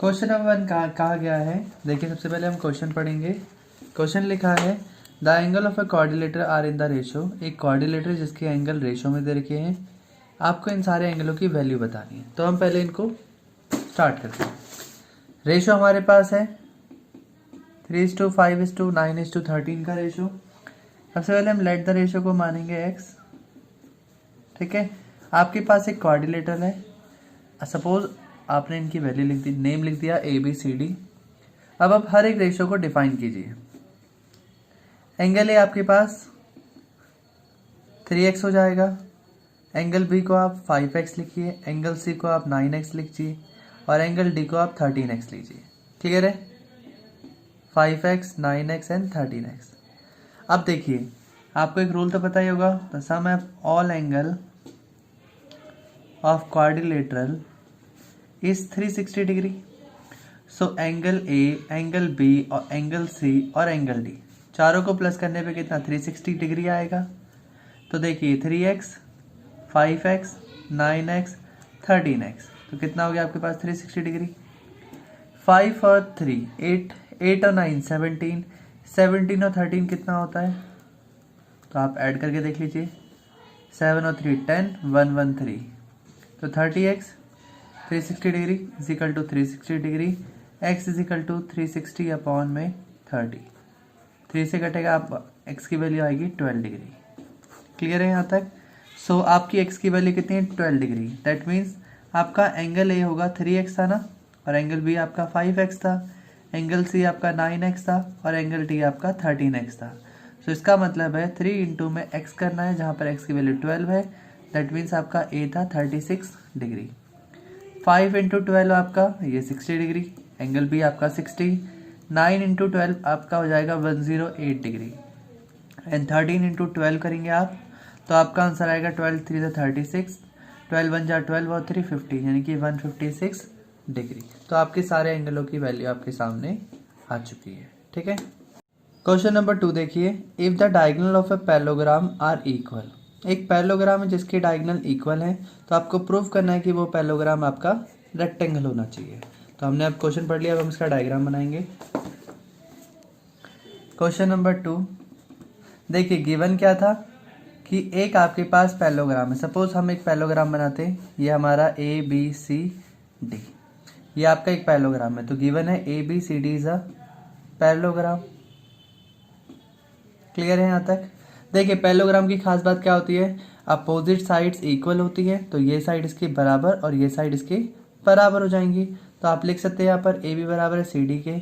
Question number 1 कहा गया है। देखिए सबसे पहले हम क्वेश्चन पढ़ेंगे। क्वेश्चन लिखा है the angle of a quadrilateral are in the ratio. एक क्वाड्रिलेटर जिसके एंगल रेशो में दे रखे हैं, आपको इन सारे एंगलों की वैल्यू बतानी है। तो हम पहले इनको स्टार्ट करते हैं। रेशो हमारे पास है 3:5:9:13 का रेशो। सबसे पहले हम लेट द रेशो को मानेंगे x। ठीक है, आपके पास एक क्वाड्रिलेटर है। सपोज आपने इनकी वैल्यू लिख दी, नेम लिख दिया ABCD। अब आप हर एक रेशो को डिफाइन कीजिए। एंगल ए आपके पास 3x हो जाएगा, एंगल बी को आप 5x लिखिए, एंगल सी को आप 9x लिखिए और एंगल डी को आप 13x लीजिए। क्लियर है? 5x, 9x and 13x। अब देखिए, आपको एक रूल तो पता ही होगा, the sum of all angle of quadrilateral is 360 degree. So angle A, angle B और एंगल सी और एंगल डी चारों को प्लस करने पे कितना 360 डिग्री आएगा। तो देखिए 3x, 5x, 9x, 13x, तो कितना हो गया आपके पास 360 डिग्री। 5 और 3 8, 8 और 9 17, 17 और 13 कितना होता है, तो आप ऐड करके देख लीजिए। 7 और 3 10, 1 1 3, तो 30x 360 degree is equal to 360 degree, x is equal to 360 upon में 30। 3 से कटेगा, आप x की वैल्यू आएगी 12 डिग्री। क्लियर है यहाँ तक? सो आपकी x की वैल्यू कितनी है 12 डिग्री। दैट मीन्स आपका एंगल ए होगा 3x था ना, और एंगल बी आपका 5x था, एंगल सी आपका 9x था और एंगल डी आपका 13x था। सो इसका मतलब है 3 इंटू में x करना है, जहाँ पर x की वैल्यू 12 है। दैट मीन्स आपका ए था 36 डिग्री। 5 इंटू 12 आपका ये 60 डिग्री, एंगल बी आपका 60। 9 इंटू 12 आपका हो जाएगा 108 डिग्री एंड 13 इंटू 12 करेंगे आप, तो आपका आंसर आएगा 12 3 36, 12 1 12 और 3 50, यानी कि 156 डिग्री। तो आपके सारे एंगलों की वैल्यू आपके सामने आ चुकी है। ठीक है, क्वेश्चन नंबर 2 देखिए। If the diagonal of a parallelogram are equal. एक पैरेललोग्राम है जिसके डायगोनल इक्वल है, तो आपको प्रूव करना है कि वो पैरेललोग्राम आपका रेक्टेंगल होना चाहिए। तो हमने अब क्वेश्चन पढ़ लिया, अब हम इसका डायग्राम बनाएंगे। क्वेश्चन नंबर 2 देखिए, गिवन क्या था कि एक आपके पास पैरेललोग्राम है। सपोज हम एक पैरेललोग्राम बनाते हैं, ये हमारा ABCD, ये आपका एक पैरेललोग्राम है। तो गिवन है ABCD is a parallelogram. Clear है यहाँ तक? देखिए पैरेललोग्राम की खास बात क्या होती है, अपोजिट साइड्स इक्वल होती है, तो ये साइड इसके बराबर और ये साइड इसके बराबर हो जाएंगी। तो आप लिख सकते हैं यहाँ पर AB बराबर है CD के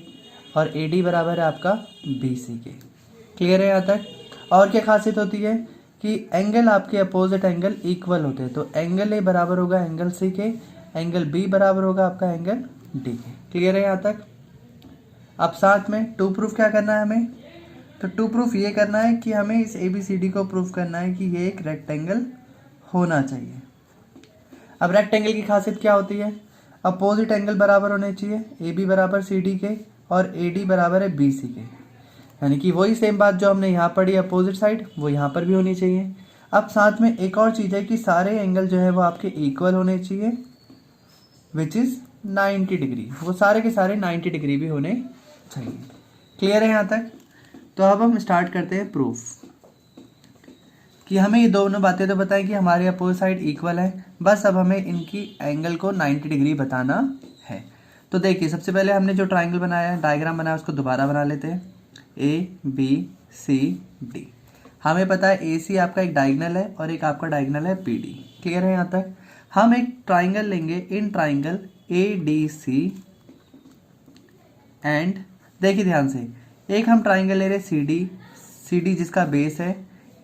और AD बराबर है आपका BC के। क्लियर है यहाँ तक? और क्या खासियत होती है कि एंगल आपके अपोजिट एंगल इक्वल होते हैं, तो एंगल A बराबर होगा एंगल C के, एंगल B बराबर होगा आपका एंगल D के। क्लियर है यहाँ तक? अब साथ में टू प्रूफ क्या करना है हमें, तो टू प्रूफ ये करना है कि हमें इस ABCD को प्रूफ करना है कि ये एक रेक्टेंगल होना चाहिए। अब रेक्टेंगल की खासियत क्या होती है, अपोजिट एंगल बराबर होने चाहिए, AB बराबर CD के और AD बराबर है BC के, यानी कि वही सेम बात जो हमने यहाँ पढ़ी अपोजिट साइड, वो यहाँ पर भी होनी चाहिए। अब साथ में एक और चीज़ है कि सारे एंगल जो है वो आपके इक्वल होने चाहिए, विच इज़ 90 डिग्री। वो सारे के सारे 90 डिग्री भी होने चाहिए। क्लियर है यहाँ तक? तो अब हम स्टार्ट करते हैं प्रूफ कि हमें ये दोनों बातें तो बताएं कि हमारे अपोजिट साइड इक्वल है, बस अब हमें इनकी एंगल को 90 डिग्री बताना है। तो देखिए सबसे पहले हमने जो ट्राइंगल बनाया है, डायग्राम बनाया, उसको दोबारा बना लेते हैं। ABCD, हमें पता है AC आपका एक डायगोनल है और एक आपका डायगोनल है BD। क्लियर है यहाँ तक? हम एक ट्राइंगल लेंगे, इन ट्राइंगल ADC एंड देखिए ध्यान से, एक हम ट्राइंगल ले रहे CD जिसका बेस है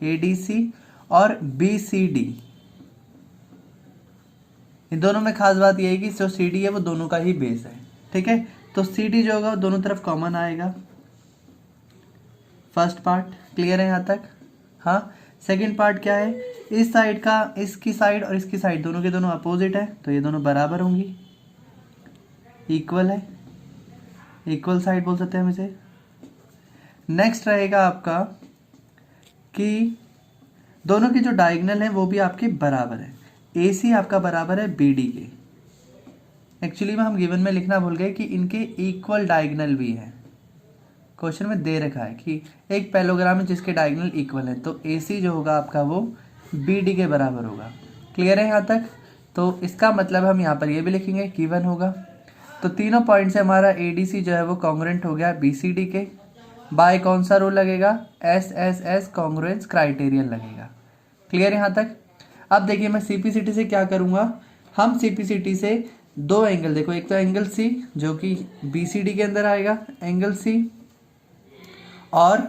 ADC और BCD। इन दोनों में खास बात यह है कि जो CD है वो दोनों का ही बेस है। ठीक है, तो CD जो होगा दोनों तरफ कॉमन आएगा, फर्स्ट पार्ट। क्लियर है यहाँ तक? हाँ, सेकंड पार्ट क्या है, इस साइड का, इसकी साइड और इसकी साइड दोनों के दोनों अपोजिट है, तो ये दोनों बराबर होंगी, इक्वल है, इक्वल साइड बोल सकते हैं हम इसे। नेक्स्ट रहेगा आपका कि दोनों की जो डायगोनल है वो भी आपके बराबर है। AC आपका बराबर है BD के, एक्चुअली में हम गिवन में लिखना भूल गए कि इनके इक्वल डायगोनल भी है। क्वेश्चन में दे रखा है कि एक पैलोग्राम है जिसके डायगोनल इक्वल है, तो AC जो होगा आपका वो BD के बराबर होगा। क्लियर है यहाँ तक? तो इसका मतलब हम यहाँ पर ये भी लिखेंगे गिवन होगा। तो तीनों पॉइंट से हमारा ADC जो है वो कॉन्ग्रुएंट हो गया BCD के। बाय कौन सा रूल लगेगा? SSS कॉन्ग्रुएंस क्राइटेरियन लगेगा। क्लियर है यहाँ तक? अब देखिए मैं CPCT से क्या करूँगा, हम CPCT से दो एंगल, देखो एक तो एंगल C जो कि BCD के अंदर आएगा एंगल C, और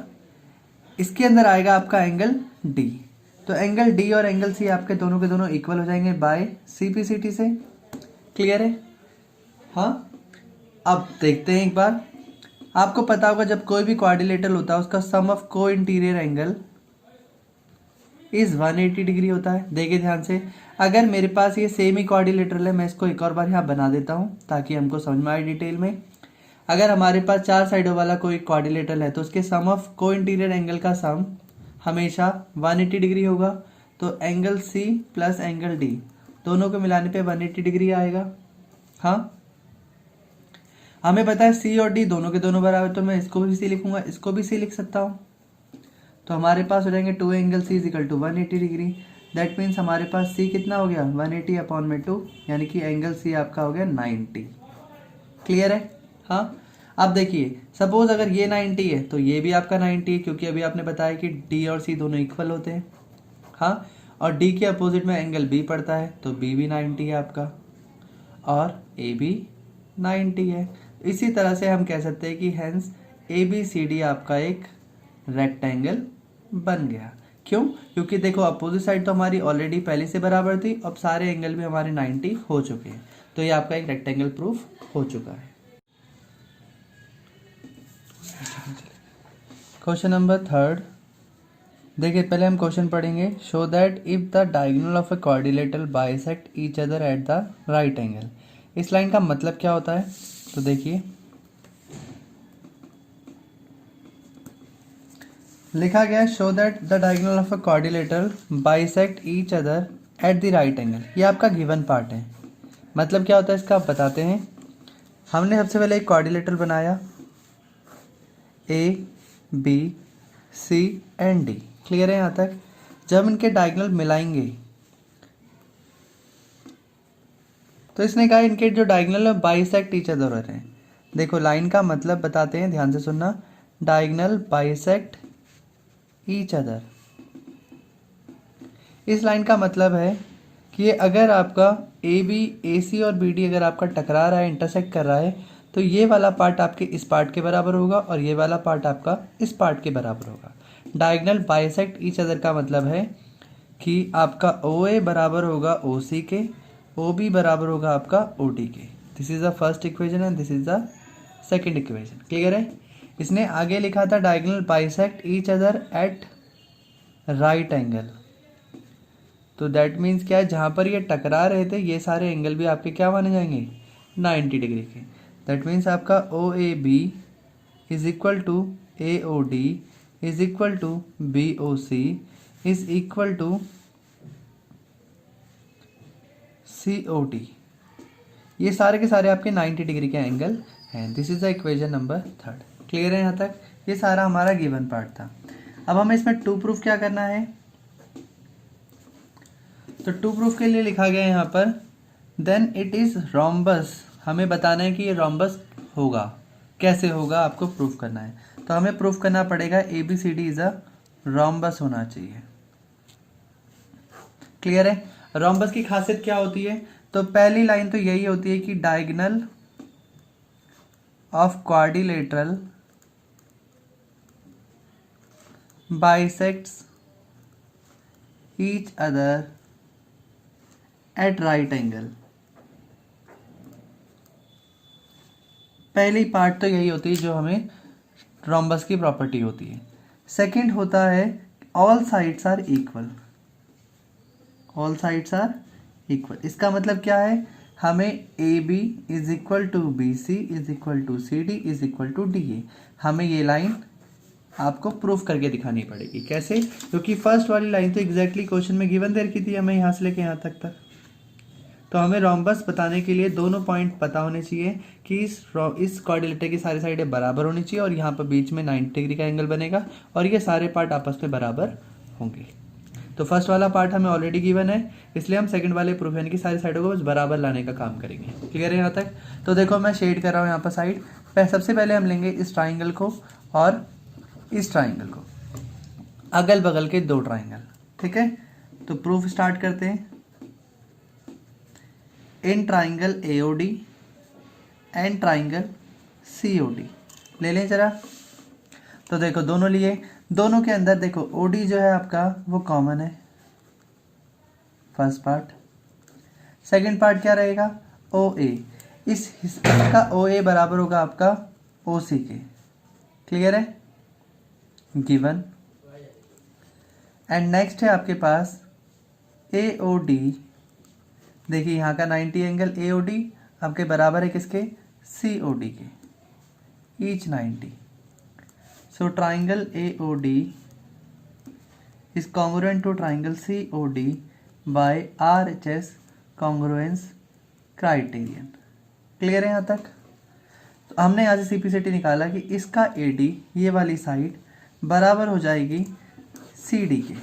इसके अंदर आएगा आपका एंगल D। तो एंगल D और एंगल C आपके दोनों के दोनों इक्वल हो जाएंगे बाय CPCT से। क्लियर है? हाँ, अब देखते हैं एक बार। आपको पता होगा जब कोई भी क्वाड्रिलेटरल होता है उसका सम ऑफ को इंटीरियर एंगल इज 180 डिग्री होता है। देखिए ध्यान से, अगर मेरे पास ये सेम ही क्वाड्रिलेटरल है, मैं इसको एक और बार यहाँ बना देता हूँ ताकि हमको समझ में आए डिटेल में। अगर हमारे पास चार साइडों वाला कोई क्वाड्रिलेटरल है तो उसके सम ऑफ को इंटीरियर एंगल का सम हमेशा 180 डिग्री होगा। तो angle C plus angle D दोनों को मिलाने पे 180 डिग्री आएगा। हाँ, हमें पता है C और D दोनों के दोनों बराबर, तो मैं इसको भी C लिखूंगा, इसको भी C लिख सकता हूँ। तो हमारे पास हो जाएंगे 2 angle C is equal to 180 degree. That means हमारे पास C कितना हो गया? 180 अपॉन में 2, यानी कि एंगल C आपका हो गया 90। क्लियर है? हाँ, अब देखिए सपोज अगर ये 90 है तो ये भी आपका 90 है, क्योंकि अभी आपने बताया कि D और C दोनों इक्वल होते हैं। हाँ, और D के अपोजिट में एंगल B पड़ता है तो B भी 90 है आपका, और A भी 90 है। इसी तरह से हम कह सकते हैं कि हेंस ABCD आपका एक रेक्टेंगल बन गया। क्यों? क्योंकि देखो अपोजिट साइड तो हमारी ऑलरेडी पहले से बराबर थी, अब सारे एंगल भी हमारे 90 हो चुके हैं, तो ये आपका एक रेक्टेंगल प्रूफ हो चुका है। क्वेश्चन नंबर 3, देखिए पहले हम क्वेश्चन पढ़ेंगे। Show that if the diagonal of a quadrilateral bisect each other at the right angle. इस लाइन का मतलब क्या होता है? तो देखिए लिखा गया है show that the diagonal of a quadrilateral bisect each other at the right angle. ये आपका गिवन पार्ट है। मतलब क्या होता है इसका आप बताते हैं। हमने सबसे पहले एक क्वाड्रिलेटरल बनाया A B C and D। Clear है यहाँ तक? जब इनके डायगोनल मिलाएंगे तो इसने कहा इनके जो डायगोनल है बाइसेक्ट ईच अदर हो रहे हैं। देखो लाइन का मतलब बताते हैं, ध्यान से सुनना। डायगोनल बाइसेक्ट ईच अदर, इस लाइन का मतलब है कि अगर आपका AB AC और BD अगर आपका टकरा रहा है, इंटरसेक्ट कर रहा है, तो ये वाला पार्ट आपके इस पार्ट के बराबर होगा और ये वाला पार्ट आपका इस पार्ट के बराबर होगा। डायगोनल बाइसेक्ट ईच अदर का मतलब है कि आपका OA बराबर होगा OC के, OB बराबर होगा आपका OD के। This is the first equation and this is the second equation. Clear है? इसने आगे लिखा था diagonal bisect each other at right angle. तो दैट मीन्स क्या है, जहाँ पर ये टकरा रहे थे ये सारे एंगल भी आपके क्या माने जाएंगे? 90 डिग्री के। दैट मीन्स आपका OAB is equal to AOD is equal to BOC is equal to COD। ये सारे के सारे आपके 90 डिग्री के एंगल हैं। This is the equation number 3। Clear है यहाँ तक? ये सारा हमारा गिवन पार्ट था। अब हमें इसमें टू प्रूफ क्या करना है? तो टू प्रूफ के लिए लिखा गया है यहाँ पर देन इट इज रोम्बस। हमें बताना है कि ये रोम्बस होगा। कैसे होगा आपको प्रूफ करना है। तो हमें प्रूफ करना पड़ेगा ABCD इज अ रोम्बस होना चाहिए। क्लियर है? रोम्बस की खासियत क्या होती है? तो पहली लाइन तो यही होती है कि diagonal of quadrilateral bisects each other at right angle. पहली पार्ट तो यही होती है जो हमें रोम्बस की प्रॉपर्टी होती है। सेकंड होता है all sides are equal. All sides are equal इसका मतलब क्या है? हमें AB is equal to BC is equal to CD is equal to DA, हमें ये लाइन आपको प्रूफ करके दिखानी पड़ेगी। कैसे? क्योंकि फर्स्ट वाली लाइन तो एग्जैक्टली क्वेश्चन में गिवन दे रखी थी हमें यहाँ से लेके यहाँ तक। तो हमें रोम्बस बताने के लिए दोनों पॉइंट पता होने चाहिए कि इस क्वाड्रिलेटरल की सारी साइडें बराबर होनी चाहिए और यहाँ पर बीच में 90 डिग्री का एंगल बनेगा और ये सारे पार्ट आपस में बराबर होंगे। तो फर्स्ट वाला पार्ट हमें ऑलरेडी गिवन है, इसलिए हम सेकंड वाले प्रूफ यानी कि सारी साइडों को बस बराबर लाने का काम करेंगे। क्लियर है यहाँ तक? तो देखो मैं शेड कर रहा हूँ यहाँ पर साइड। सबसे पहले हम लेंगे इस ट्राइंगल को और इस ट्राइंगल को, अगल बगल के दो ट्राइंगल। ठीक है, तो प्रूफ स्टार्ट करते हैं। In triangle AOD and triangle COD ले लें जरा। तो देखो दोनों लिए, दोनों के अंदर देखो ओडी जो है आपका वो कॉमन है, फर्स्ट पार्ट। सेकंड पार्ट क्या रहेगा? ओ ए। इस हिस्से का ओ ए बराबर होगा आपका ओ सी के। क्लियर है? गिवन। एंड नेक्स्ट है आपके पास ए ओ डी। देखिए यहाँ का 90 एंगल ए ओ डी आपके बराबर है किसके? सी ओ डी के, each 90। So triangle AOD is congruent to triangle COD by RHS congruence criterion। Clear है यहाँ तक? तो हमने यहाँ से CPCT निकाला कि इसका AD ये वाली साइड बराबर हो जाएगी CD के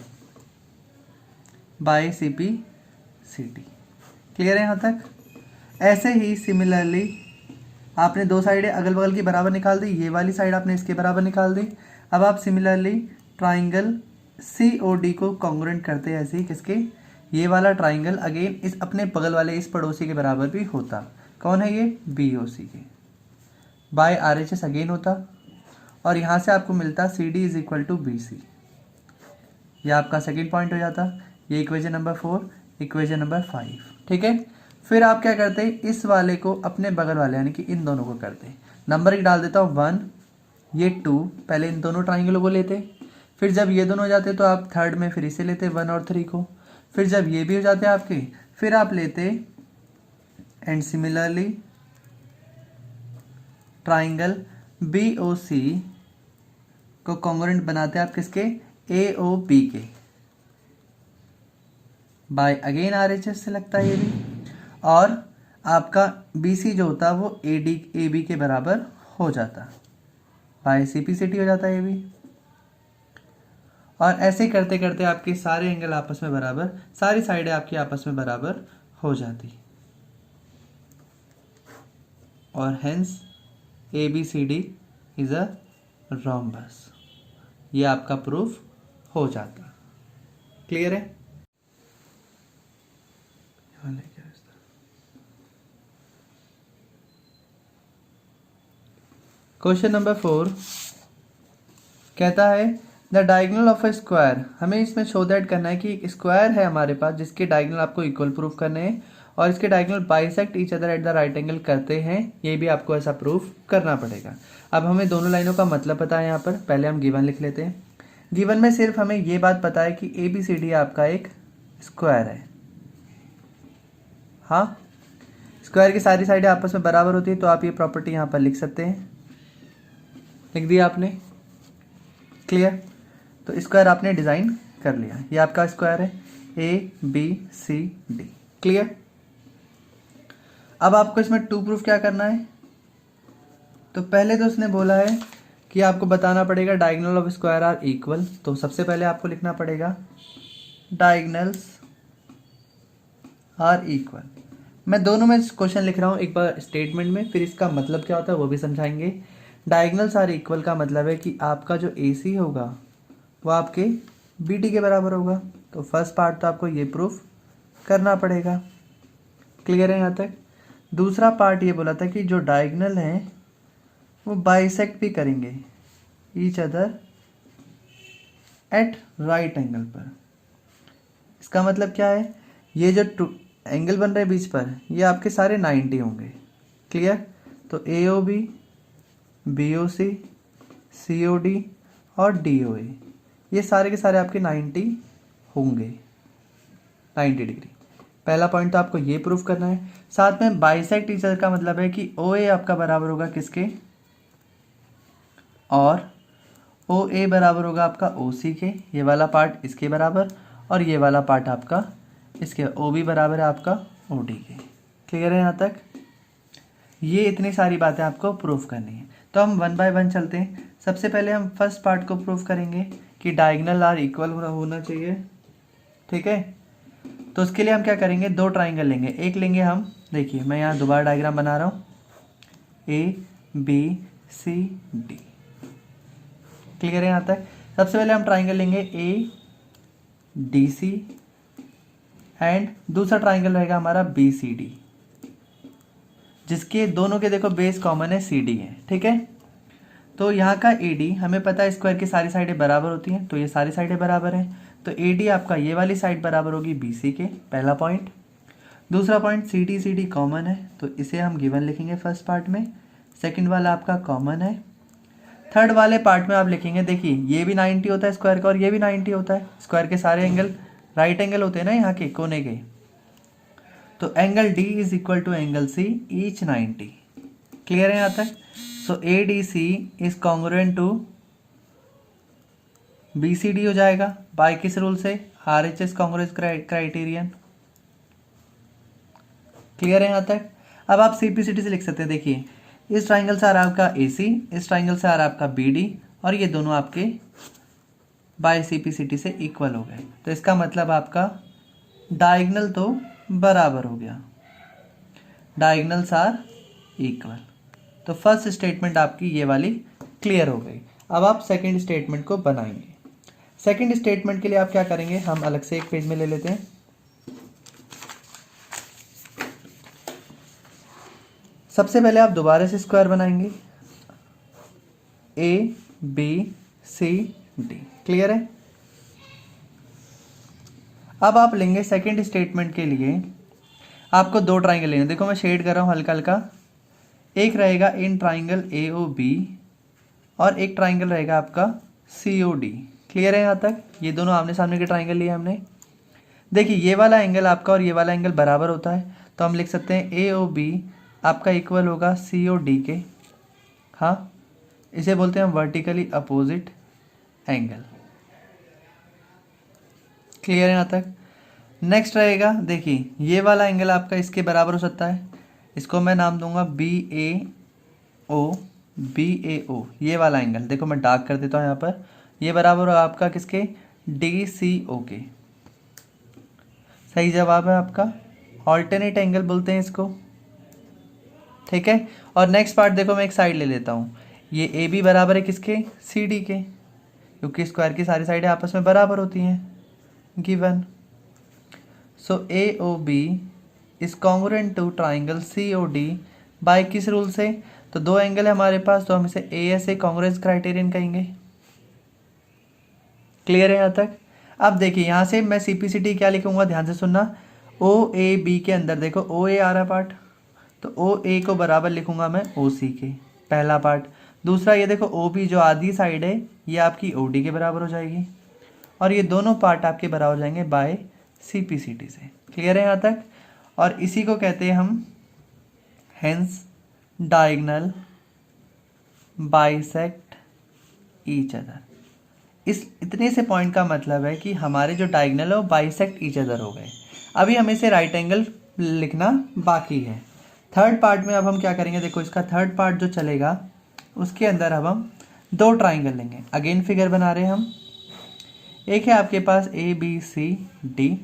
बाय CPCT। क्लियर है यहाँ तक? ऐसे ही सिमिलरली आपने दो साइडें अगल बगल की बराबर निकाल दी, ये वाली साइड आपने इसके बराबर निकाल दी। अब आप सिमिलरली ट्राइंगल COD को कॉन्ग्रुएंट करते हैं ऐसे ही किसके? ये वाला ट्राइंगल अगेन इस अपने बगल वाले इस पड़ोसी के बराबर भी होता। कौन है ये? BOC के बाय RHS अगेन होता और यहाँ से आपको मिलता CD is equal to BC। यह आपका सेकेंड पॉइंट हो जाता। ये इक्वेशन नंबर 4, इक्वेशन नंबर 5। ठीक है, फिर आप क्या करते हैं? इस वाले को अपने बगल वाले यानी कि इन दोनों को करते हैं। नंबर एक डाल देता हूँ 1, ये 2। पहले इन दोनों ट्राइंगलों को लेते, फिर जब ये दोनों हो जाते तो आप थर्ड में फिर इसे लेते 1 और 3 को। फिर जब ये भी हो जाते आपके, फिर आप लेते एंड सिमिलरली ट्राइंगल BOC को कॉन्ग्रुएंट बनाते आप किसके? AOB के बाय अगेन RHS से लगता है ये भी। और आपका BC जो होता है वो AB के बराबर हो जाता, बाय CPCT हो जाता है ये भी। और ऐसे करते करते आपके सारे एंगल आपस में बराबर, सारी साइडें आपकी आपस में बराबर हो जाती और hence ABCD is a rhombus. ये आपका प्रूफ हो जाता। क्लियर है? क्वेश्चन नंबर 4 कहता है the diagonal of A square. हमें इसमें शो दैट करना है कि एक स्क्वायर है हमारे पास जिसके डायगोनल आपको इक्वल प्रूफ करने हैं और इसके diagonal bisect each other at the right angle करते हैं, ये भी आपको ऐसा प्रूफ करना पड़ेगा। अब हमें दोनों लाइनों का मतलब पता है। यहाँ पर पहले हम गिवन लिख लेते हैं। गिवन में सिर्फ हमें ये बात पता है कि ABCD आपका एक स्क्वायर है। हाँ, स्क्वायर की सारी साइडें आपस में बराबर होती है, तो आप ये प्रॉपर्टी यहाँ पर लिख सकते हैं। लिख दिया आपने? क्लियर? तो स्क्वायर आपने डिजाइन कर लिया। ये आपका स्क्वायर है ABCD। क्लियर? अब आपको इसमें 2 प्रूफ क्या करना है? तो पहले तो उसने बोला है कि आपको बताना पड़ेगा diagonal of square are equal. तो सबसे पहले आपको लिखना पड़ेगा डायगोनल्स आर इक्वल। मैं दोनों में क्वेश्चन लिख रहा हूँ, एक बार स्टेटमेंट में, फिर इसका मतलब क्या होता है वो भी समझाएंगे। डायगोनल्स आर इक्वल का मतलब है कि आपका जो AC होगा वो आपके BD के बराबर होगा। तो फर्स्ट पार्ट तो आपको ये प्रूफ करना पड़ेगा। क्लियर है यहाँ तक? दूसरा पार्ट ये बोला था कि जो डायगोनल हैं वो बाइसेक्ट भी करेंगे each other at right angle पर। इसका मतलब क्या है? ये जो एंगल बन रहे हैं बीच पर, ये आपके सारे 90 होंगे। क्लियर? तो AOB, BOC, COD और DOA ये सारे के सारे आपके 90 होंगे, 90 डिग्री। पहला पॉइंट तो आपको ये प्रूफ करना है। साथ में बाइसेक्ट ईच अदर का मतलब है कि OA आपका बराबर होगा किसके? और OA बराबर होगा आपका OC के, ये वाला पार्ट इसके बराबर और ये वाला पार्ट आपका इसके। OB बराबर है आपका ओ डी के। क्लियर है यहाँ तक? ये इतनी सारी बातें आपको प्रूफ करनी है। तो हम वन बाय वन चलते हैं। सबसे पहले हम फर्स्ट पार्ट को प्रूफ करेंगे कि डायगोनल आर इक्वल होना चाहिए। ठीक है, तो उसके लिए हम क्या करेंगे, दो ट्राइंगल लेंगे। एक लेंगे हम, देखिए मैं यहाँ दोबारा डायग्राम बना रहा हूँ, A B C D. Clear है यहाँ तक? सबसे पहले हम ट्राइंगल लेंगे ए डी सी एंड दूसरा ट्राइंगल रहेगा हमारा बी सी डी, जिसके दोनों के देखो बेस कॉमन है, सी डी है। ठीक है, तो यहाँ का ए डी हमें पता है स्क्वायर की सारी साइडें बराबर होती हैं, तो ये सारी साइडें बराबर हैं, तो ए डी आपका ये वाली साइड बराबर होगी बी सी के, पहला पॉइंट। दूसरा पॉइंट सी डी कॉमन है, तो इसे हम गिवन लिखेंगे फर्स्ट पार्ट में। सेकंड वाला आपका कॉमन है। थर्ड वाले पार्ट में आप लिखेंगे, देखिए ये भी 90 होता है स्क्वायर का और ये भी 90 होता है। स्क्वायर के सारे एंगल राइट एंगल होते हैं ना यहाँ के कोने के, तो angle D is equal to angle C each 90। Clear है यहाँ तक? So A D C is congruent to B C D हो जाएगा बाय किस रूल से, R H S congruence criterion. Clear है यहाँ तक? अब आप सीपीसीटी से लिख सकते हैं, देखिए इस ट्राइंगल से आ रहा आपका ए सी, इस ट्राइंगल से आ रहा आपका बी डी, और ये दोनों आपके बाय सीपीसीटी से इक्वल हो गए। तो इसका मतलब आपका डायगोनल तो बराबर हो गया, डायगोनल्स आर इक्वल। तो फर्स्ट स्टेटमेंट आपकी ये वाली क्लियर हो गई। अब आप सेकंड स्टेटमेंट को बनाएंगे। सेकंड स्टेटमेंट के लिए आप क्या करेंगे, हम अलग से एक पेज में ले लेते हैं। सबसे पहले आप दोबारा से स्क्वायर बनाएंगे, A B C D. Clear है? अब आप लेंगे सेकंड स्टेटमेंट के लिए, आपको दो ट्राइंगल लेने, देखो मैं शेड कर रहा हूँ हल्का हल्का। एक रहेगा in triangle A O B और एक ट्राइंगल रहेगा आपका सी ओ डी। क्लियर है यहाँ तक? ये दोनों आमने सामने के ट्राइंगल लिए हमने। देखिए ये वाला एंगल आपका और ये वाला एंगल बराबर होता है, तो हम लिख सकते हैं ए ओ बी आपका इक्वल होगा सी ओ डी के। हाँ, इसे बोलते हैं हम वर्टिकली अपोजिट एंगल। क्लियर है यहाँ तक? नेक्स्ट रहेगा, देखिए ये वाला एंगल आपका इसके बराबर हो सकता है, इसको मैं नाम दूंगा बी ए ओ। ये वाला एंगल देखो मैं डार्क कर देता हूँ यहाँ पर, ये बराबर होगा आपका किसके, डी सी ओ के। सही जवाब है आपका, ऑल्टरनेट एंगल बोलते हैं इसको। ठीक है, और नेक्स्ट पार्ट देखो मैं एक साइड ले लेता हूँ, ये ए बी बराबर है किसके, सी डी के, क्योंकि स्क्वायर की सारी साइडें आपस में बराबर होती हैं, given. So A O B is congruent to triangle C O D by किस रूल से, तो दो एंगल है हमारे पास, तो हम इसे A S A congruence criterion कहेंगे। क्लियर है यहाँ तक? अब देखिए यहाँ से मैं सीपीसीटी क्या लिखूंगा, ध्यान से सुनना। ओ ए बी के अंदर देखो ओ ए आ रहा पार्ट, तो ओ ए को बराबर लिखूंगा मैं ओ सी के, पहला पार्ट। दूसरा ये देखो ओ बी जो आधी साइड है ये आपकी ओ डी के बराबर हो जाएगी, और ये दोनों पार्ट आपके बराबर हो जाएंगे बाय सीपीसीटी से। क्लियर है यहाँ तक? और इसी को कहते हैं हम hence diagonal bisect each other. इस इतने से पॉइंट का मतलब है कि हमारे जो डायगोनल है वो बाइसेक्ट ईच अदर हो गए। अभी हमें इसे राइट एंगल लिखना बाकी है। थर्ड पार्ट में अब हम क्या करेंगे, देखो इसका थर्ड पार्ट जो चलेगा उसके अंदर अब हम दो ट्राइंगल लेंगे। अगेन फिगर बना रहे हैं हम, एक है आपके पास A B C D,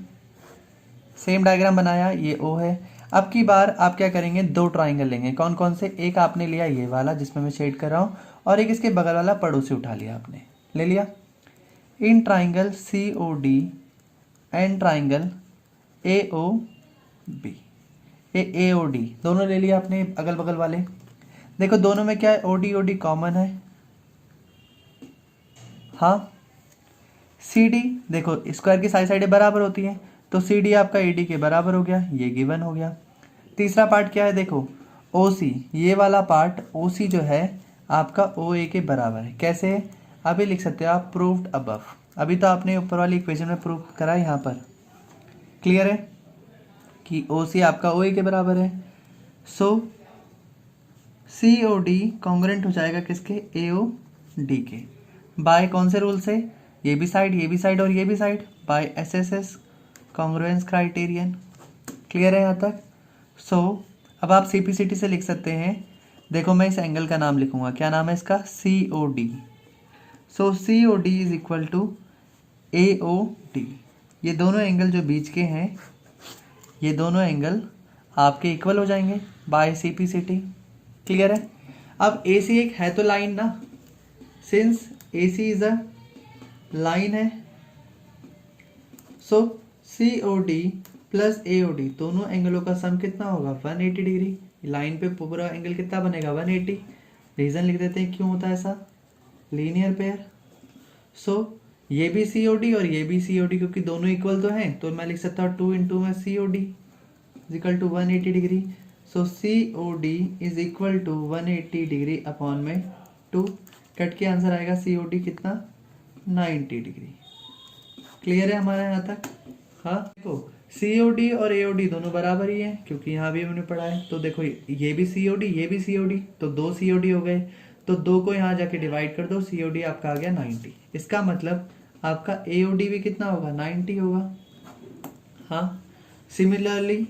same diagram बनाया, ये ओ है। अब की बार आप क्या करेंगे, दो ट्राइंगल लेंगे। कौन कौन से, एक आपने लिया ये वाला जिसमें मैं शेड कर रहा हूँ, और एक इसके बगल वाला पड़ोसी उठा लिया आपने, ले लिया। In triangle C O D and triangle A O B, A O D दोनों ले लिया आपने अगल बगल वाले। देखो दोनों में क्या है, ओ डी कॉमन है। हाँ, सी डी देखो स्क्वायर की सारी साइडें बराबर होती हैं, तो सी डी आपका ए डी के बराबर हो गया, ये गिवन हो गया। तीसरा पार्ट क्या है, देखो ओ सी, ये वाला पार्ट ओ सी जो है आपका ओ ए के बराबर है। कैसे, अभी लिख सकते हो आप प्रूव्ड अबव। अभी तो आपने ऊपर वाली इक्वेशन में प्रूव करा है यहाँ पर। क्लियर है कि ओ सी आपका ओ ए के बराबर है। सो सी ओ डी कॉन्ग्रुएंट हो जाएगा किसके, ए ओ डी के, बाय कौन से रूल से, ये भी साइड और ये भी side, by S S S congruence criterion. Clear है यहाँ तक? सो अब आप CPCT से लिख सकते हैं, देखो मैं इस एंगल का नाम लिखूंगा, क्या नाम है इसका? COD। So COD is equal to AOD। ये दोनों एंगल जो बीच के हैं, ये दोनों एंगल आपके इक्वल हो जाएंगे बाय CPCT। क्लियर है? अब AC एक है तो लाइन ना, since AC is a line है, सो COD प्लस AOD दोनों एंगलों का सम कितना होगा? 180 डिग्री। लाइन पे पूरा एंगल कितना बनेगा? 180। रीजन लिख देते हैं क्यों होता है ऐसा, लीनियर पेयर। सो ये भी COD और ये भी COD, क्योंकि दोनों इक्वल तो हैं, तो मैं लिख सकता हूँ 2 इंटू में COD is equal to 180 degree. So COD is equal to 180 degree upon में 2। कट के आंसर आएगा COD कितना? 90 डिग्री। क्लियर है हमारा यहाँ तक? हाँ, देखो COD और AOD दोनों बराबर ही है, क्योंकि यहाँ भी हमने पढ़ा है। तो देखो ये भी COD ये भी COD, तो 2 COD हो गए, तो 2 को यहाँ जाके डिवाइड कर दो, COD आपका आ गया 90। इसका मतलब आपका AOD भी कितना होगा? 90 होगा। हाँ, सिमिलरली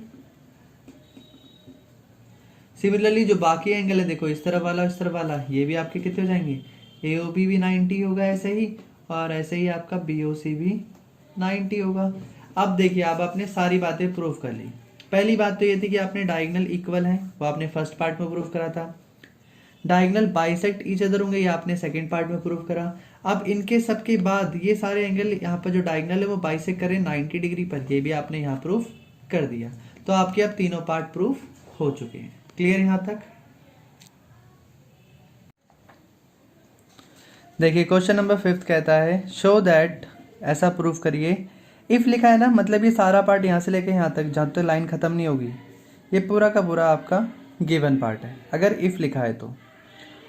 जो बाकी एंगल है, देखो इस तरफ वाला इस तरफ वाला, ये भी आपके कितने हो जाएंगे? AOB भी 90 होगा ऐसे ही, और ऐसे ही आपका BOC भी 90 होगा। अब देखिए, अब आपने सारी बातें प्रूव कर ली। पहली बात तो ये थी कि आपने डायगोनल इक्वल है, वो आपने फर्स्ट पार्ट में प्रूव करा था। डायगोनल बाइसेक्ट ईच अदर होंगे, ये आपने सेकंड पार्ट में प्रूव करा। अब इनके सब के बाद ये सारे एंगल यहाँ पर जो डायगोनल है वो बाइसेक्ट करें 90 डिग्री पर, ये भी आपने यहाँ प्रूव कर दिया। तो आपके अब तीनों पार्ट प्रूफ हो चुके हैं। क्लियर यहाँ तक? देखिए क्वेश्चन नंबर 5 कहता है शो दैट, ऐसा प्रूफ करिए। इफ लिखा है ना, मतलब ये सारा पार्ट यहाँ से लेके यहाँ तक, जहाँ तक लाइन खत्म नहीं होगी, ये पूरा का पूरा आपका गिवन पार्ट है अगर इफ लिखा है तो।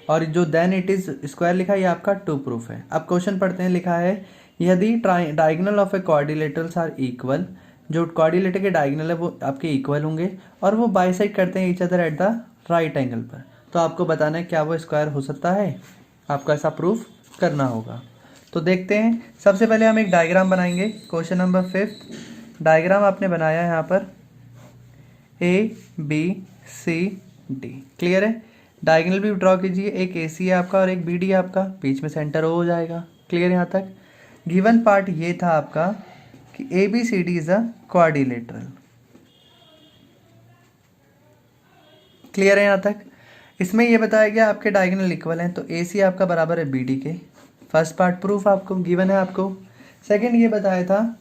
और जो देन इट इज स्क्वायर लिखा है ये आपका टू प्रूफ है। अब क्वेश्चन पढ़ते हैं। लिखा है यदि diagonal of a quadrilaterals are equal, जो क्वाड्रिलेटर के डायगोनल है वो आपके इक्वल होंगे और वो बाइसेक्ट करते हैं each other at the right angle पर, तो आपको बताना है क्या वो स्क्वायर हो सकता है, आपको ऐसा प्रूफ करना होगा। तो देखते हैं, सबसे पहले हम एक डायग्राम बनाएंगे। क्वेश्चन नंबर 5 डायग्राम आपने बनाया है यहाँ पर ABCD। क्लियर है? डायगोनल भी ड्रॉ कीजिए, एक AC है आपका और एक BD है आपका, बीच में सेंटर O हो जाएगा। क्लियर यहाँ तक? गिवन पार्ट ये था आपका कि ABCD is a quadrilateral. Clear है यहाँ तक? इसमें ये बताया गया आपके डायगोनल इक्वल हैं, तो AC आपका बराबर है BD के। फर्स्ट पार्ट प्रूफ आपको गिवन है आपको। सेकंड ये बताया था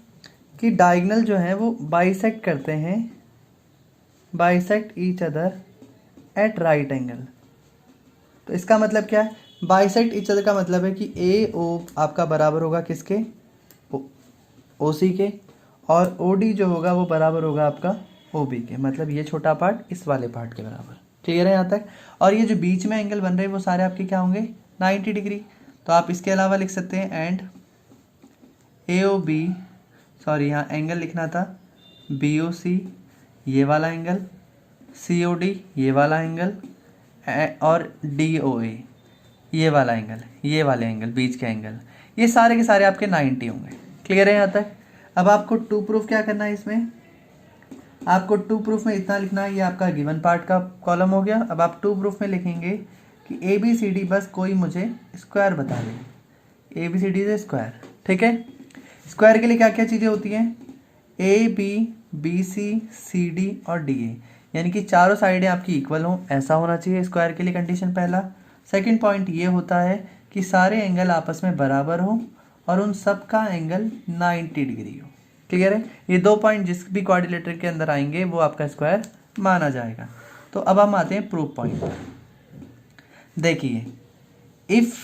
कि डायगोनल जो है वो बाइसेक्ट करते हैं, bisect each other at right angle. तो इसका मतलब क्या है? बाइसेक्ट ईच अदर का मतलब है कि AO आपका बराबर होगा किसके? OC के, और OD जो होगा वो बराबर होगा आपका OB के, मतलब ये छोटा पार्ट इस वाले पार्ट के बराबर। क्लियर है यहाँ तक? और ये जो बीच में एंगल बन रहे हैं वो सारे आपके क्या होंगे? 90 डिग्री। तो आप इसके अलावा लिख सकते हैं एंड AOB, सॉरी यहाँ एंगल लिखना था, BOC ये वाला एंगल, COD ये वाला एंगल, और DOA ये वाला एंगल, ये वाले एंगल बीच के एंगल, ये सारे के सारे आपके 90 होंगे। क्लियर है यहाँ तक? अब आपको टू प्रूफ क्या करना है इसमें? आपको टू प्रूफ में इतना लिखना है, ये आपका गिवन पार्ट का कॉलम हो गया। अब आप टू प्रूफ में लिखेंगे कि ABCD बस कोई मुझे स्क्वायर बता दे। ABCD is square. ठीक है? स्क्वायर के लिए क्या क्या चीज़ें होती हैं? AB BC CD और DA, यानी कि चारों साइडें आपकी इक्वल हों, ऐसा होना चाहिए स्क्वायर के लिए कंडीशन पहला। सेकंड पॉइंट ये होता है कि सारे एंगल आपस में बराबर हो और उन सब का एंगल 90 डिग्री हो। क्लियर है? ये दो पॉइंट जिस भी क्वाड्रिलेटर के अंदर आएंगे वो आपका स्क्वायर माना जाएगा। तो अब हम आते हैं प्रूफ पॉइंट पर। देखिए, if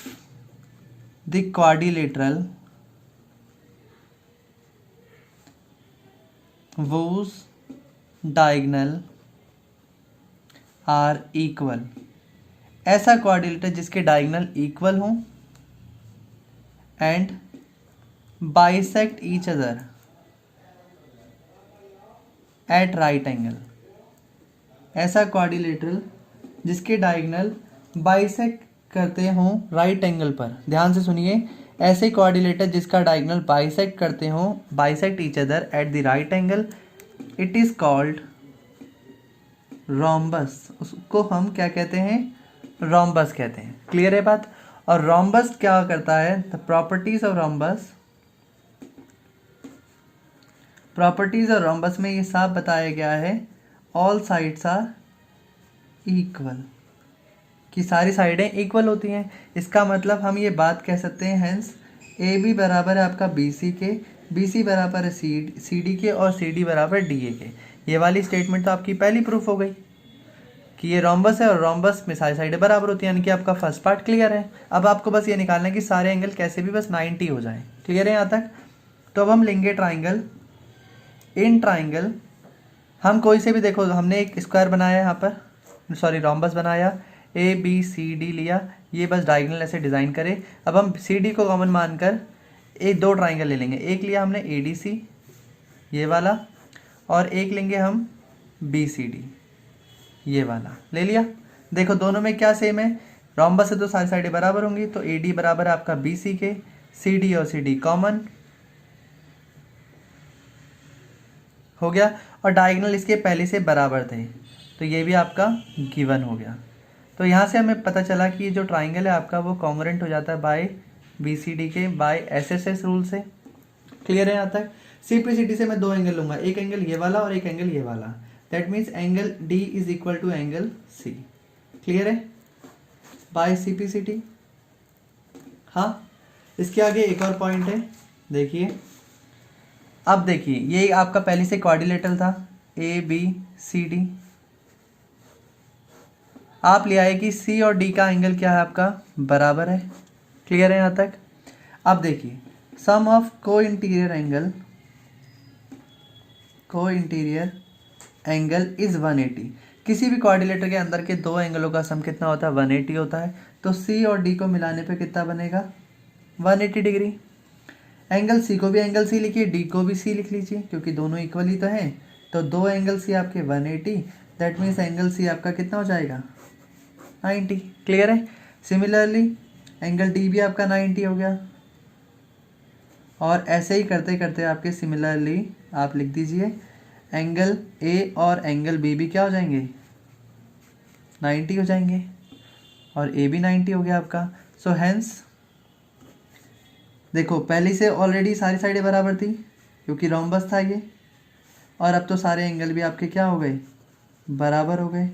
the quadrilateral whose diagonal are equal, ऐसा क्वाड्रिलेटर जिसके डायगोनल इक्वल हों and bisect each other at right angle, ऐसा क्वाड्रिलेटरल जिसके डायगोनल बाइसेक्ट करते हों राइट एंगल पर। ध्यान से सुनिए, ऐसे क्वाड्रिलेटर जिसका डायगोनल बाइसेक्ट करते हों, bisect each other at the right angle, it is called rhombus, उसको हम क्या कहते हैं, रोम्बस कहते हैं। क्लियर है बात। और रोम्बस क्या करता है, the properties of rhombus, properties और रोम्बस में ये साफ बताया गया है, ऑल साइड्स आर इक्वल, कि सारी साइडें इक्वल होती हैं। इसका मतलब हम ये बात कह सकते हैं, हेंस ए बी बराबर है आपका बी सी के, बी सी बराबर है सी डी के, और सी डी बराबर डी ए के। ये वाली स्टेटमेंट तो आपकी पहली प्रूफ हो गई कि ये रोम्बस है और रोम्बस में सारी साइडें बराबर होती हैं, यानी कि आपका फर्स्ट पार्ट क्लियर है। अब आपको बस ये निकालना है कि सारे एंगल कैसे भी बस 90 हो जाएं। क्लियर है यहाँ तक। तो अब हम लेंगे ट्राइंगल। इन ट्राइंगल हम कोई से भी, देखो हमने एक स्क्वायर बनाया यहाँ पर, सॉरी रोम्बस बनाया, ए बी सी डी लिया, ये बस डायगोनल ऐसे डिज़ाइन करें। अब हम सी डी को कॉमन मानकर एक दो ट्राइंगल ले लेंगे। एक लिया हमने ए डी सी ये वाला, और एक लेंगे हम बी सी डी ये वाला ले लिया। देखो दोनों में क्या सेम है, रोम्बस से तो सारी साइडें बराबर होंगी, तो ए डी बराबर है आपका बी सी के, सी डी और सी डी कॉमन हो गया, और डायगोनल इसके पहले से बराबर थे, तो ये भी आपका गिवन हो गया। तो यहाँ से हमें पता चला कि ये जो ट्राइंगल है आपका वो कॉन्ग्रुएंट हो जाता है बाय बी सी डी के, by S S S rule से। क्लियर है यहाँ तक। सिंप्लिसिटी से मैं दो एंगल लूंगा, एक एंगल ये वाला और एक एंगल ये वाला, that means angle D is equal to angle C. Clear है बाय सिंप्लिसिटी। हाँ, इसके आगे एक और पॉइंट है, देखिए। अब देखिए ये आपका पहले से क्वाड्रिलेटरल था, ए बी सी डी, आप ले आए कि सी और डी का एंगल क्या है आपका, बराबर है। क्लियर है यहाँ तक। अब देखिए सम ऑफ को इंटीरियर एंगल इज 180। किसी भी क्वाड्रिलेटर के अंदर के दो एंगलों का सम कितना होता है, 180 होता है। तो सी और डी को मिलाने पे कितना बनेगा, 180 डिग्री। एंगल सी को भी एंगल सी लिखिए, डी को भी सी लिख लीजिए, क्योंकि दोनों इक्वल ही तो हैं। तो दो एंगल सी आपके 180, दैट मीन्स एंगल सी आपका कितना हो जाएगा, 90। क्लियर है। सिमिलरली एंगल डी भी आपका 90 हो गया, और ऐसे ही करते करते आपके सिमिलरली आप लिख दीजिए एंगल ए और एंगल बी भी क्या हो जाएंगे, 90 हो जाएंगे, और ए भी 90 हो गया आपका। सो हेंस देखो पहले से ऑलरेडी सारी साइडें बराबर थी क्योंकि रोम्बस था ये, और अब तो सारे एंगल भी आपके क्या हो गए, बराबर हो गए।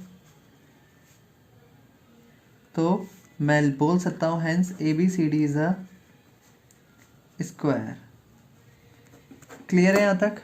तो मैं बोल सकता हूँ hence A B C D is a square. Clear है यहाँ तक।